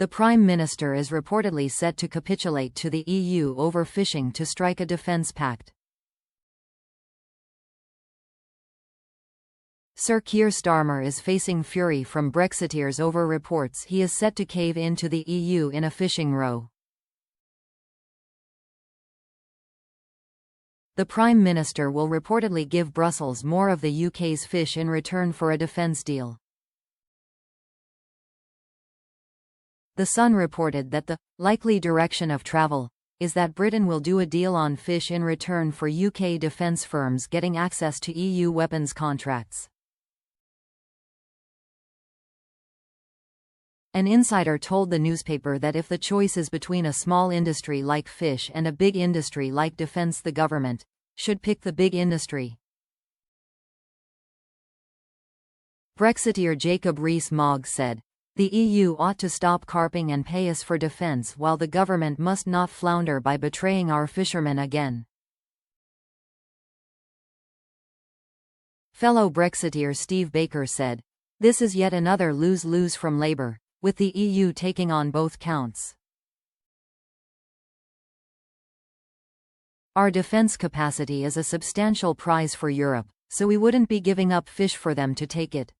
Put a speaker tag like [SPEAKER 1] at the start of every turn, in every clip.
[SPEAKER 1] The Prime Minister is reportedly set to capitulate to the EU over fishing to strike a defence pact. Sir Keir Starmer is facing fury from Brexiteers over reports he is set to cave in to the EU in a fishing row. The Prime Minister will reportedly give Brussels more of the UK's fish in return for a defence deal. The Sun reported that the likely direction of travel is that Britain will do a deal on fish in return for UK defence firms getting access to EU weapons contracts. An insider told the newspaper that if the choice is between a small industry like fish and a big industry like defence, the government should pick the big industry. Brexiteer Jacob Rees-Mogg said, "The EU ought to stop carping and pay us for defence, while the government must not flounder by betraying our fishermen again." Fellow Brexiteer Steve Baker said, "This is yet another lose-lose from Labour, with the EU taking on both counts. Our defence capacity is a substantial prize for Europe, so we wouldn't be giving up fish for them to take it."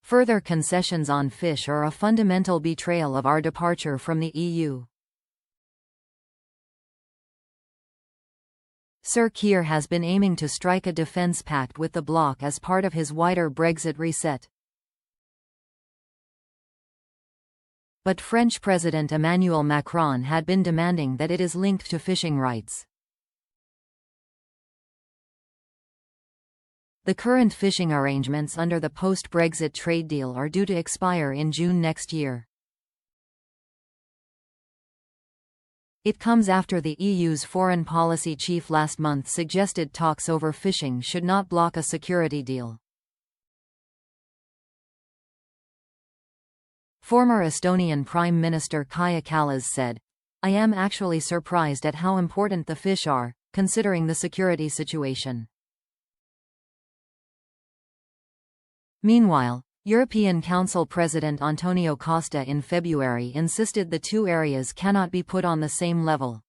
[SPEAKER 1] Further concessions on fish are a fundamental betrayal of our departure from the EU. Sir Keir has been aiming to strike a defence pact with the bloc as part of his wider Brexit reset. But French President Emmanuel Macron had been demanding that it is linked to fishing rights. The current fishing arrangements under the post-Brexit trade deal are due to expire in June next year. It comes after the EU's foreign policy chief last month suggested talks over fishing should not block a security deal. Former Estonian Prime Minister Kaja Kallas said, "I am actually surprised at how important the fish are, considering the security situation." Meanwhile, European Council President Antonio Costa in February insisted the two areas cannot be put on the same level.